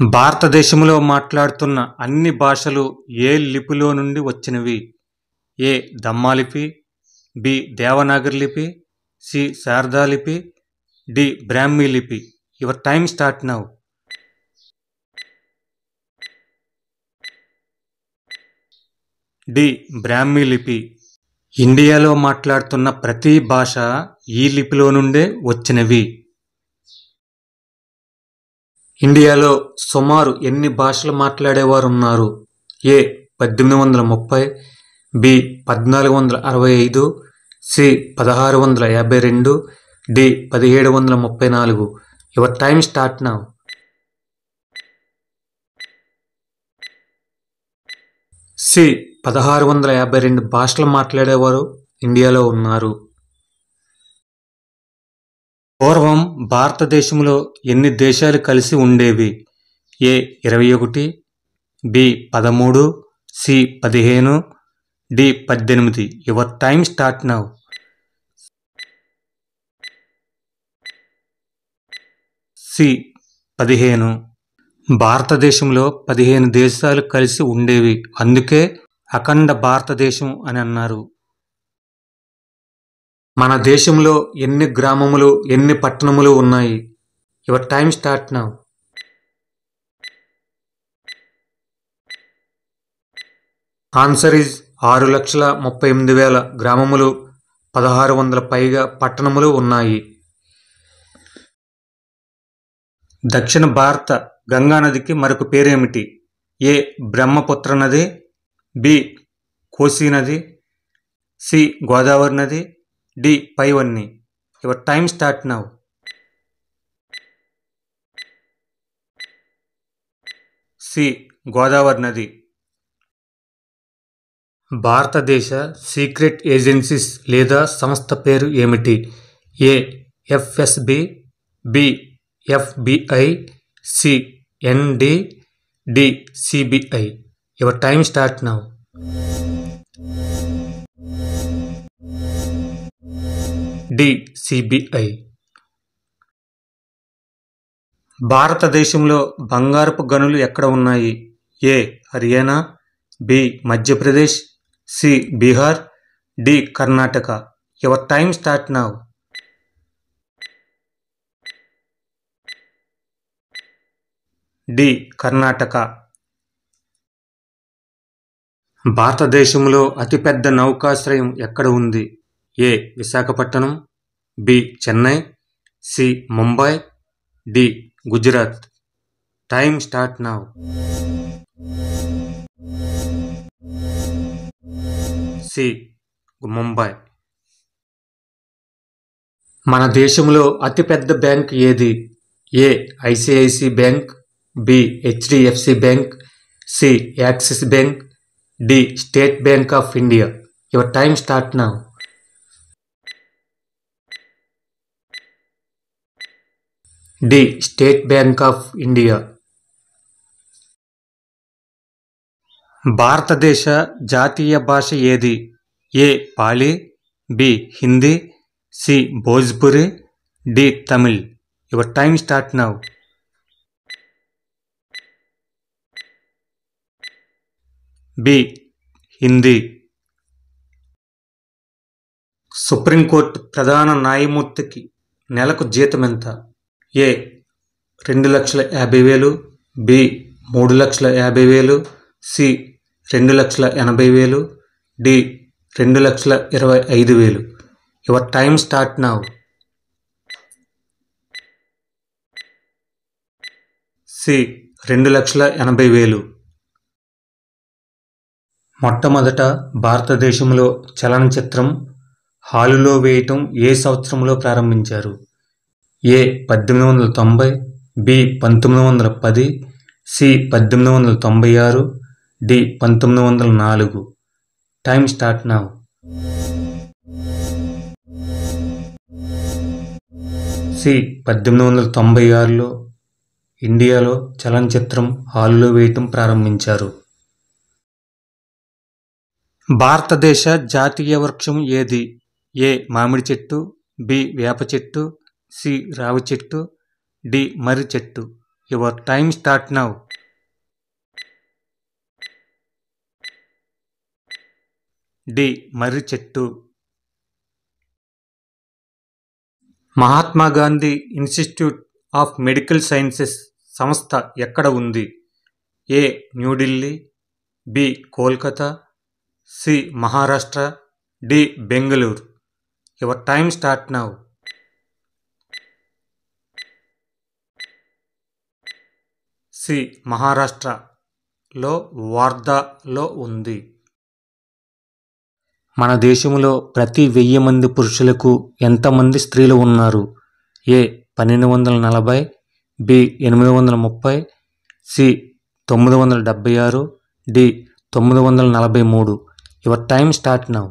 భారతదేశంలో మాట్లాడుతున్న అన్ని భాషలు ఏ లిపిలో నుండి వచ్చినవి? ఏ. దమ్మాలిపి, బి. దేవనాగరి లిపి, సి. శారదా లిపి, డి. బ్రాహ్మీ లిపి. Your time start now. D. Brahmi లిపి. ఇండియాలో మాట్లాడుతున్న ప్రతి భాష ఈ లిపిలో నుండే వచ్చినవి. ఇండియాలో సుమారు ఎన్ని భాషలు మాట్లాడేవారు ఉన్నారు? A. 1830, B. 1465, C. 1652, D. 1734. Your time start now. C. 1652 భాషలు మాట్లాడేవారు ఇండియాలో ఉన్నారు. పూర్వం భారతదేశంలో ఎన్ని దేశాలు కలిసి ఉండేవి? A. 21, B. 13, C. 15, D. 18. Your time start now. C. 15. భారతదేశంలో 15 దేశాలు కలిసి ఉండేవి, అందుకే అఖండ భారతదేశం అని అన్నారు. మన దేశంలో ఎన్ని గ్రామములు, ఎన్ని పట్టణములు ఉన్నాయి? Your time start now. Answer is 6,38,000 గ్రామములు, 1,600 పైగా పట్టణములు ఉన్నాయి. దక్షిణ భారత గంగా నదికి మరొక పేరేమిటి? ఏ. బ్రహ్మపుత్ర నది, బి. కోసి నది, సి. గోదావరి నది, డి. పైవన్నీ. Your time start now. C. Godavari నది. భారతదేశ సీక్రెట్ ఏజెన్సీస్ లేదా సంస్థ పేరు ఏమిటి? ఏ. FSB, B. FBI, C. ND, D. CBI. Your time start now. D. CBI. భారతదేశంలో బంగారపు గనులు ఎక్కడ ఉన్నాయి? ఏ. Haryana, B. Madhya Pradesh, C. Bihar, D. Karnataka. Your time start now. D. Karnataka. భారతదేశంలో అతిపెద్ద నౌకాశ్రయం ఎక్కడ ఉంది? ఏ. Visakhapatnam, B. Chennai, C. Mumbai, D. Gujarat. Time start now. C. Mumbai. మన దేశంలో అతిపెద్ద బ్యాంక్ ఏది? A. ICIC bank, B. HDFC bank, C. Axis bank, D. State Bank of India. Your time start now. D. State Bank of India. భారతదేశ జాతీయ భాష ఏది? A. Pali, B. Hindi, C. Bhojpuri, D. Tamil. Your time start now. B. Hindi. Supreme court ప్రధాన న్యాయమూర్తికి నెలకు జీతం ఎంత? A. 2,50,000, B. 3,50,000, C. 2,80,000, D. 2,25,000. Your time start now. C. 2,80,000. మొట్టమొదట భారతదేశంలో చలనచిత్రం హాలులో వేయటం ఏ సంవత్సరంలో ప్రారంభించారు? A. 1890, B. 1910, C. 1896, D. 1904. Time start now. C. 1896లో ఇండియాలో చలనచిత్రం హాలులో వేయటం ప్రారంభించారు. భారతదేశ జాతీయ వృక్షం ఏది? ఏ. మామిడి చెట్టు, బి. వేప చెట్టు, సి. రావి చెట్టు, డి. మర్రి చెట్టు. Your time start now. D. మర్రి చెట్టు. Mahatma Gandhi institute of medical sciences సంస్థ ఎక్కడ ఉంది? ఏ. New Delhi, B. Kolkata, C. Maharashtra, D. Bengaluru. Your time start now. C. మహారాష్ట్రలో వార్ధాలో ఉంది. మన దేశంలో ప్రతి 1000 మంది పురుషులకు ఎంతమంది స్త్రీలు ఉన్నారు? A. 1240, B. 830, C. 976, D. 943. Your time start now.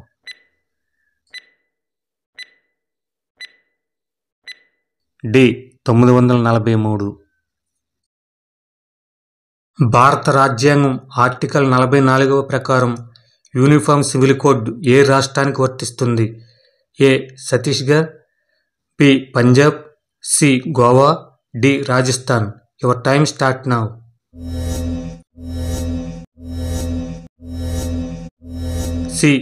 D. 943. భారత రాజ్యాంగం ఆర్టికల్ 44వ ప్రకారం యూనిఫామ్ సివిల్ కోడ్ ఏ రాష్ట్రానికి వర్తిస్తుంది? A. Chhattisgarh, B. Punjab, C. Goa, D. Rajasthan. Your time start now. C.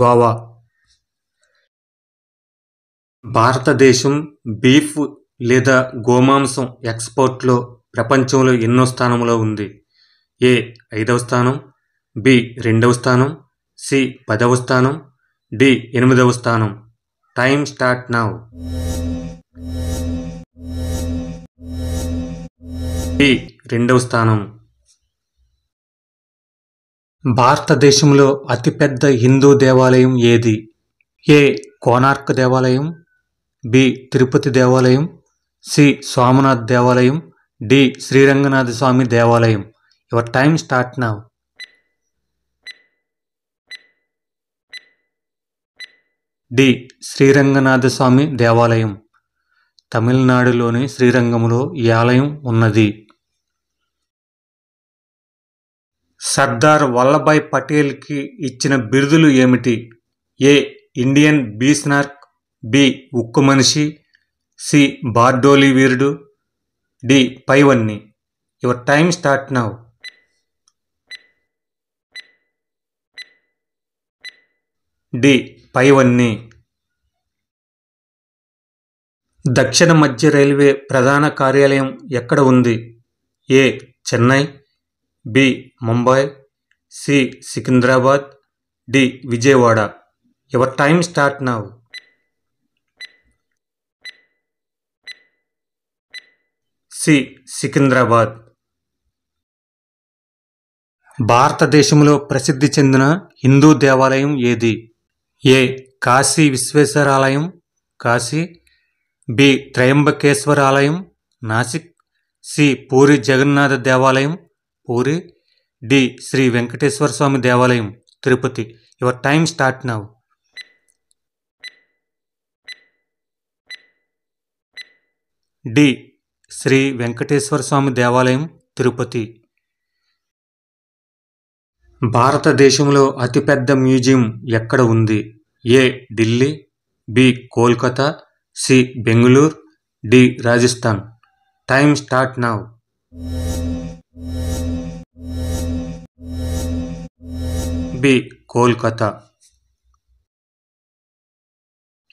Goa. భారతదేశం బీఫ్ లేదా గోమాంసం ఎక్స్పోర్ట్లో ప్రపంచంలో ఎన్నో స్థానంలో ఉంది? ఏ. 5వ స్థానం, బి. 2వ స్థానం, సి. 10వ స్థానం, డి. 8వ స్థానం. Time start now. బి. 2వ స్థానం. భారతదేశంలో అతిపెద్ద హిందూ దేవాలయం ఏది? ఏ. కోనార్క్ దేవాలయం, బి. తిరుపతి దేవాలయం, సి. సోమనాథ్ దేవాలయం, డి. శ్రీరంగనాథ స్వామి దేవాలయం. Your time start now. D. Sriranganatha Swamy దేవాలయం. తమిళనాడులోని శ్రీరంగంలో ఈ ఆలయం ఉన్నది. సర్దార్ వల్లభాయ్ పటేల్కి ఇచ్చిన బిరుదులు ఏమిటి? ఏ. Indian Bismarck, B. ఉక్కు మనిషి, సి. బార్డోలి వీరుడు, డి. పైవన్నీ. Your time start now. D. పైవన్నీ. దక్షిణ మధ్య రైల్వే ప్రధాన కార్యాలయం ఎక్కడ ఉంది? A. Chennai, B. Mumbai, C. Secunderabad, D. Vijayawada. Your time start now. C. Secunderabad. భారతదేశంలో ప్రసిద్ధి చెందిన హిందూ దేవాలయం ఏది? ఏ. కాశీ విశ్వేశ్వర ఆలయం, కాశీ, బి. త్రయంబకేశ్వర ఆలయం, నాసిక్, సి. పూరి జగన్నాథ దేవాలయం, పూరి, డి. శ్రీ వెంకటేశ్వర స్వామి దేవాలయం, Tirupati. Your time start now. D. Sri Venkateswara Swamy దేవాలయం, తిరుపతి. భారతదేశంలో అతిపెద్ద మ్యూజియం ఎక్కడ ఉంది? A. Delhi, B. Kolkata, C. Bengaluru, D. Rajasthan. Time start now. B. Kolkata.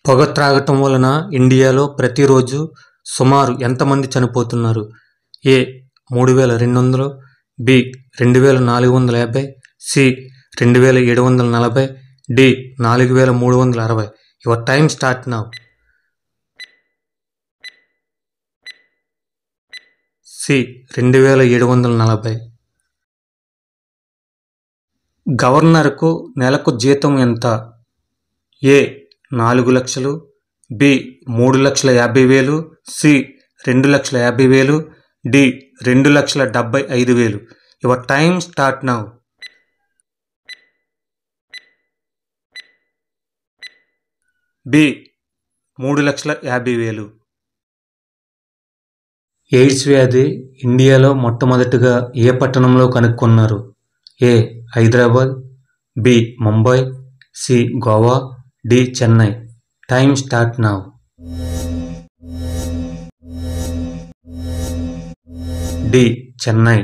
పొగ త్రాగటం వలన ఇండియాలో ప్రతిరోజు సుమారు ఎంతమంది చనిపోతున్నారు? A. 3200, B. 2450, C. 2740, D. 4360. Your time start now. C. 2740. గవర్నర్కు నెలకు జీతం ఎంత? ఏ. 4 లక్షలు, B. 3,50,000, C. 2,50,000, D. 2,75,000. Your time start now. B. 3,50,000. AIDS వ్యాధి ఇండియాలో మొట్టమొదటిగా ఏ పట్టణంలో కనుక్కున్నారు? A. Hyderabad, B. Mumbai, C. Goa, D. Chennai. Time start now. D Chennai.